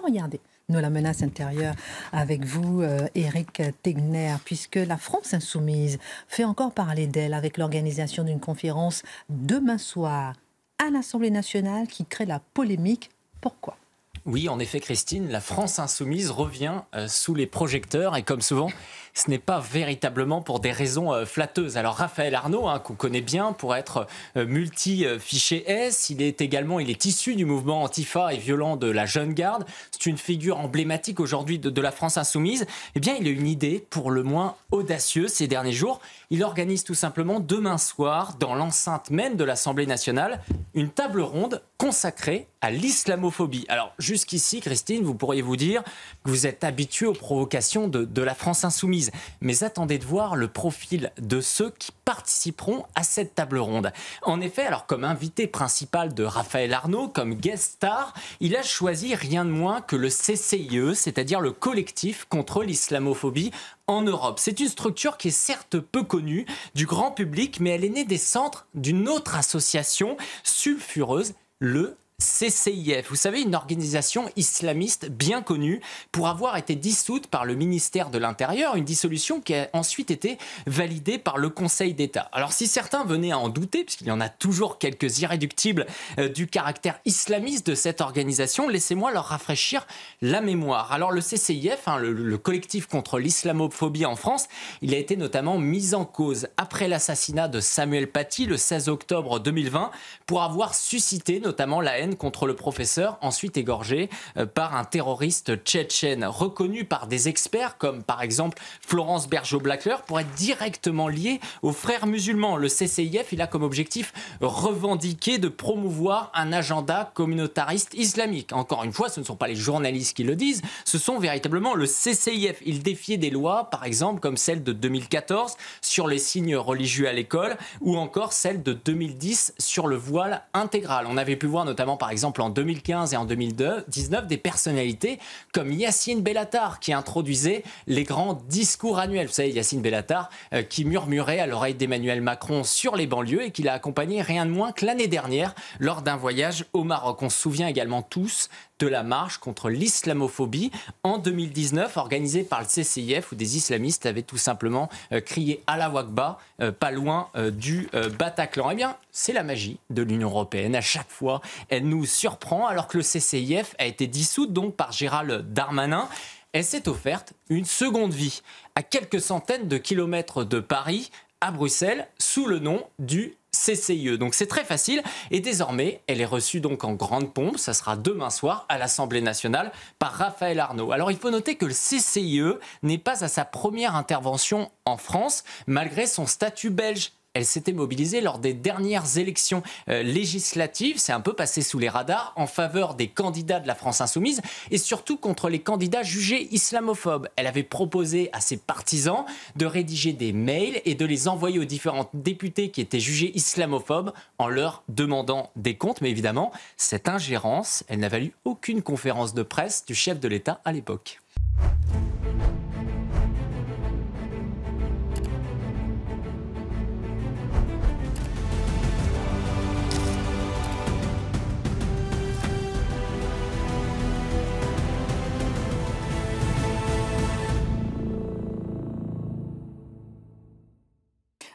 regardez la menace intérieure avec vous, Éric Tegner, puisque la France insoumise fait encore parler d'elle avec l'organisation d'une conférence demain soir à l'Assemblée nationale qui crée la polémique. Pourquoi ? Oui, en effet, Christine, la France insoumise revient sous les projecteurs et comme souvent, ce n'est pas véritablement pour des raisons flatteuses. Alors Raphaël Arnaud, qu'on connaît bien pour être multi-fiché S, il est issu du mouvement Antifa et violent de la Jeune Garde. C'est une figure emblématique aujourd'hui de la France insoumise. Eh bien, il a une idée pour le moins audacieuse ces derniers jours. Il organise tout simplement demain soir, dans l'enceinte même de l'Assemblée nationale, une table ronde consacrée à l'islamophobie. Alors jusqu'ici, Christine, vous pourriez vous dire que vous êtes habituée aux provocations de la France insoumise. Mais attendez de voir le profil de ceux qui participeront à cette table ronde. En effet, alors comme invité principal de Raphaël Arnaud, comme guest star, il a choisi rien de moins que le CCIE, c'est-à-dire le collectif contre l'islamophobie en Europe. C'est une structure qui est certes peu connue du grand public, mais elle est née des centres d'une autre association sulfureuse, le CCIF. Vous savez, une organisation islamiste bien connue pour avoir été dissoute par le ministère de l'Intérieur, une dissolution qui a ensuite été validée par le Conseil d'État. Alors si certains venaient à en douter, puisqu'il y en a toujours quelques irréductibles du caractère islamiste de cette organisation, laissez-moi leur rafraîchir la mémoire. Alors le CCIF, le collectif contre l'islamophobie en France, il a été notamment mis en cause après l'assassinat de Samuel Paty le 16 octobre 2020 pour avoir suscité notamment la haine contre le professeur, ensuite égorgé par un terroriste tchétchène, reconnu par des experts comme par exemple Florence Bergeau-Blackler pour être directement lié aux frères musulmans. Le CCIF, il a comme objectif revendiqué de promouvoir un agenda communautariste islamique. Encore une fois, ce ne sont pas les journalistes qui le disent, ce sont véritablement le CCIF. Il défiait des lois, par exemple, comme celle de 2014 sur les signes religieux à l'école ou encore celle de 2010 sur le voile intégral. On avait pu voir notamment par exemple en 2015 et en 2019 des personnalités comme Yacine Bellatar qui introduisait les grands discours annuels. Vous savez, Yacine Bellatar qui murmurait à l'oreille d'Emmanuel Macron sur les banlieues et qui l'a accompagné rien de moins que l'année dernière lors d'un voyage au Maroc. On se souvient également tous de la marche contre l'islamophobie en 2019 organisée par le CCIF où des islamistes avaient tout simplement crié Allahu Akbar pas loin du Bataclan. Eh bien, c'est la magie de l'Union européenne. À chaque fois, elle nous surprend alors que le CCIF a été dissoute donc par Gérald Darmanin. Elle s'est offerte une seconde vie à quelques centaines de kilomètres de Paris, à Bruxelles, sous le nom du CCIE. Donc c'est très facile et désormais elle est reçue donc en grande pompe, ça sera demain soir à l'Assemblée nationale par Raphaël Arnaud. Alors il faut noter que le CCIE n'est pas à sa première intervention en France malgré son statut belge. Elle s'était mobilisée lors des dernières élections législatives, c'est un peu passé sous les radars, en faveur des candidats de la France insoumise et surtout contre les candidats jugés islamophobes. Elle avait proposé à ses partisans de rédiger des mails et de les envoyer aux différents députés qui étaient jugés islamophobes en leur demandant des comptes. Mais évidemment, cette ingérence, elle n'a valu aucune conférence de presse du chef de l'État à l'époque.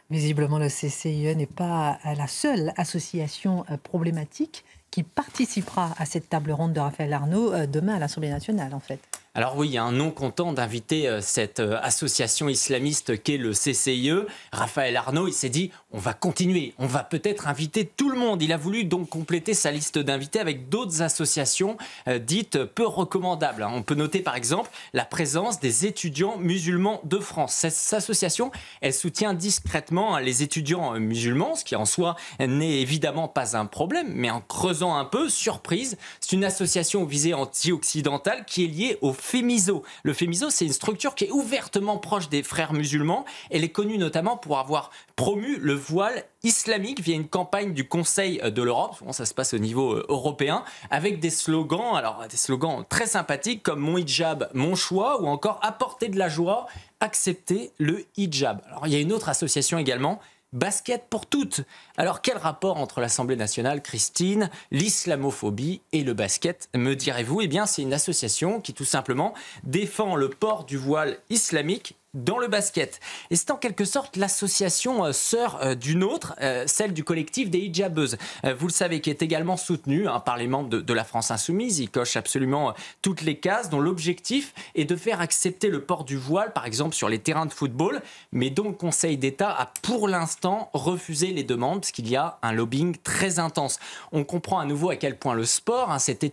Visiblement, le CCIE n'est pas la seule association problématique qui participera à cette table ronde de Raphaël Arnaud demain à l'Assemblée nationale, en fait. Alors oui, il y a un non content d'inviter cette association islamiste qu'est le CCIE. Raphaël Arnaud, il s'est dit, on va continuer, on va peut-être inviter tout le monde. Il a voulu donc compléter sa liste d'invités avec d'autres associations dites peu recommandables. On peut noter par exemple la présence des étudiants musulmans de France. Cette association, elle soutient discrètement les étudiants musulmans, ce qui en soi n'est évidemment pas un problème, mais en creusant un peu, surprise, c'est une association visée anti-occidentale qui est liée au FEMISO. Le FEMISO, c'est une structure qui est ouvertement proche des frères musulmans. Elle est connue notamment pour avoir promu le voile islamique via une campagne du Conseil de l'Europe. Souvent, ça se passe au niveau européen, avec des slogans, alors des slogans très sympathiques comme mon hijab, mon choix, ou encore apporter de la joie, accepter le hijab. Alors, il y a une autre association également, Basket pour toutes. Alors quel rapport entre l'Assemblée nationale, Christine, l'islamophobie et le basket, me direz-vous? Eh bien c'est une association qui tout simplement défend le port du voile islamique dans le basket. Et c'est en quelque sorte l'association sœur d'une autre, celle du collectif des hijabeuses. Vous le savez, qui est également soutenue par les membres de la France Insoumise. Ils cochent absolument toutes les cases, dont l'objectif est de faire accepter le port du voile, par exemple sur les terrains de football, mais dont le Conseil d'État a pour l'instant refusé les demandes, parce qu'il y a un lobbying très intense. On comprend à nouveau à quel point le sport, c'était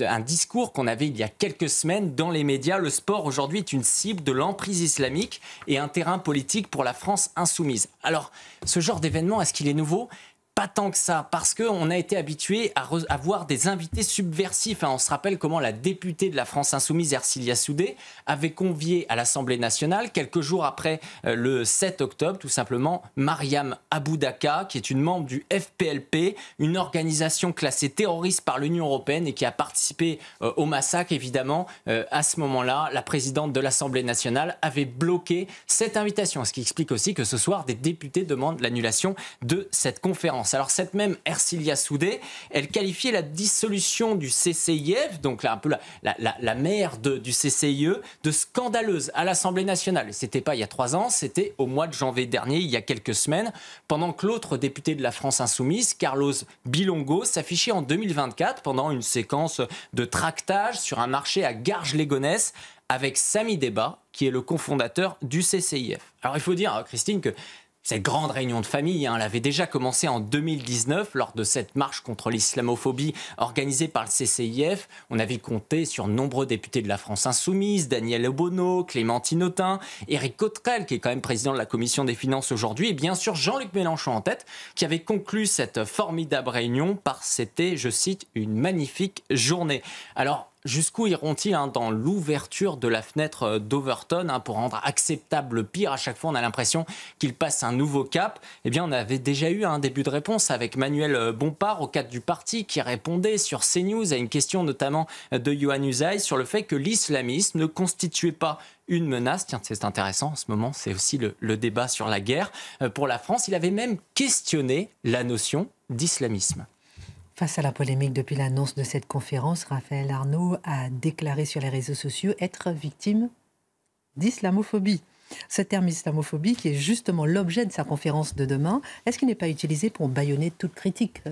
un discours qu'on avait il y a quelques semaines dans les médias. Le sport aujourd'hui est une cible de l'emprise islamique et un terrain politique pour la France insoumise. Alors, ce genre d'événement, est-ce qu'il est nouveau ? Pas tant que ça, parce qu'on a été habitué à voir des invités subversifs. On se rappelle comment la députée de la France Insoumise, Ercilia Soudé, avait convié à l'Assemblée nationale, quelques jours après le 7 octobre, tout simplement, Mariam Aboudaka, qui est une membre du FPLP, une organisation classée terroriste par l'Union européenne et qui a participé au massacre, évidemment. À ce moment-là, la présidente de l'Assemblée nationale avait bloqué cette invitation, ce qui explique aussi que ce soir, des députés demandent l'annulation de cette conférence. Alors cette même Ercilia Soudé, elle qualifiait la dissolution du CCIF, donc là, un peu la mère du CCIE, de scandaleuse à l'Assemblée nationale. C'était pas il y a 3 ans, c'était au mois de janvier dernier, il y a quelques semaines, pendant que l'autre député de la France Insoumise, Carlos Bilongo, s'affichait en 2024 pendant une séquence de tractage sur un marché à Garges-les-Gonesse avec Sami Deba, qui est le cofondateur du CCIF. Alors il faut dire, Christine, que cette grande réunion de famille, elle avait déjà commencé en 2019 lors de cette marche contre l'islamophobie organisée par le CCIF. On avait compté sur nombreux députés de la France Insoumise, Daniel Obono, Clémentine Autain, Éric Coquerel, qui est quand même président de la Commission des Finances aujourd'hui, et bien sûr Jean-Luc Mélenchon en tête, qui avait conclu cette formidable réunion par, c'était, je cite, une magnifique journée. Alors, jusqu'où iront-ils dans l'ouverture de la fenêtre d'Overton pour rendre acceptable le pire? À chaque fois, on a l'impression qu'il passe un nouveau cap. Eh bien, on avait déjà eu un début de réponse avec Manuel Bompard, au cadre du parti, qui répondait sur CNews à une question notamment de Yohann Usaï sur le fait que l'islamisme ne constituait pas une menace. Tiens, c'est intéressant en ce moment, c'est aussi le débat sur la guerre pour la France. Il avait même questionné la notion d'islamisme. Face à la polémique depuis l'annonce de cette conférence, Raphaël Arnaud a déclaré sur les réseaux sociaux être victime d'islamophobie. Ce terme islamophobie qui est justement l'objet de sa conférence de demain, est-ce qu'il n'est pas utilisé pour bâillonner toute critique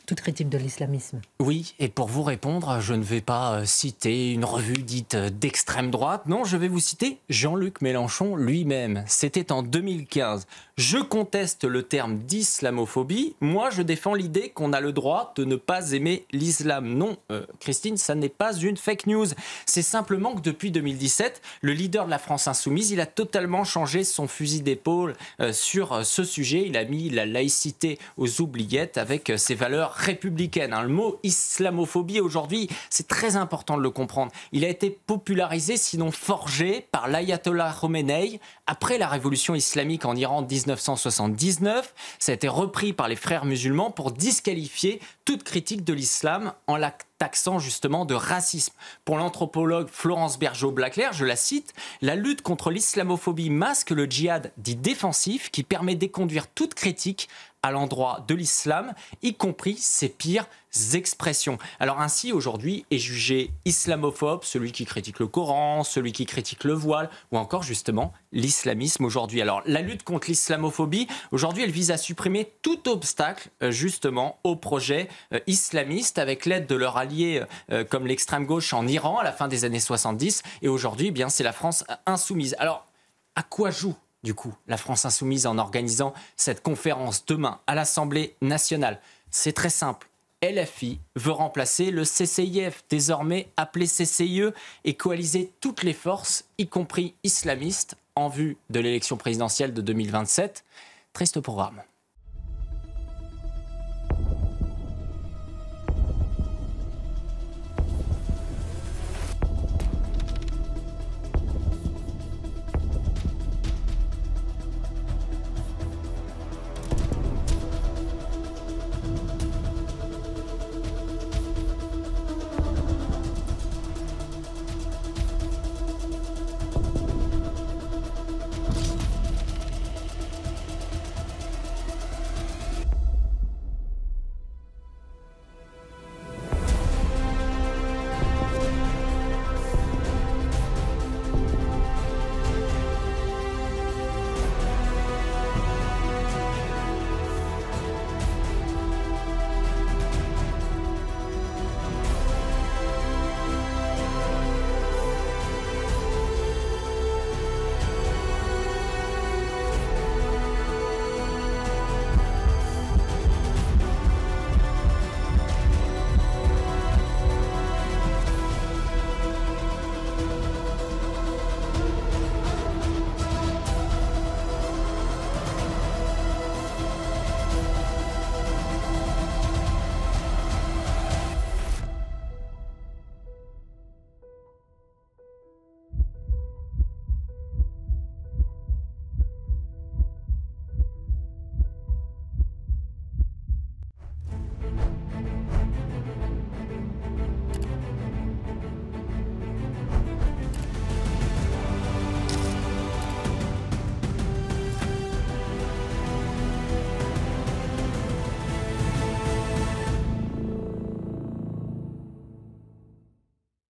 toute critique de l'islamisme? Oui, et pour vous répondre, je ne vais pas citer une revue dite d'extrême droite. Non, je vais vous citer Jean-Luc Mélenchon lui-même. C'était en 2015. Je conteste le terme d'islamophobie. Moi, je défends l'idée qu'on a le droit de ne pas aimer l'islam. Non, Christine, ça n'est pas une fake news. C'est simplement que depuis 2017, le leader de la France Insoumise, il a totalement changé son fusil d'épaule sur ce sujet. Il a mis la laïcité aux oubliettes avec ses valeurs républicaines. Le mot islamophobie, aujourd'hui, c'est très important de le comprendre. Il a été popularisé, sinon forgé, par l'ayatollah Khomeini après la révolution islamique en Iran de 1979. Ça a été repris par les frères musulmans pour disqualifier toute critique de l'islam en la taxant justement de racisme. Pour l'anthropologue Florence Bergeau-Blaclair, je la cite, « La lutte contre l'islamophobie masque le djihad dit défensif qui permet d'éconduire toute critique à l'endroit de l'islam, y compris ses pires expressions. » Alors ainsi, aujourd'hui, est jugé islamophobe celui qui critique le Coran, celui qui critique le voile, ou encore justement l'islamisme aujourd'hui. Alors la lutte contre l'islamophobie, aujourd'hui, elle vise à supprimer tout obstacle justement au projet islamiste avec l'aide de leurs alliés comme l'extrême gauche en Iran à la fin des années 70. Et aujourd'hui, eh bien, c'est la France insoumise. Alors, à quoi joue du coup la France insoumise en organisant cette conférence demain à l'Assemblée nationale? C'est très simple. LFI veut remplacer le CCIF, désormais appelé CCIE, et coaliser toutes les forces, y compris islamistes, en vue de l'élection présidentielle de 2027. Triste programme.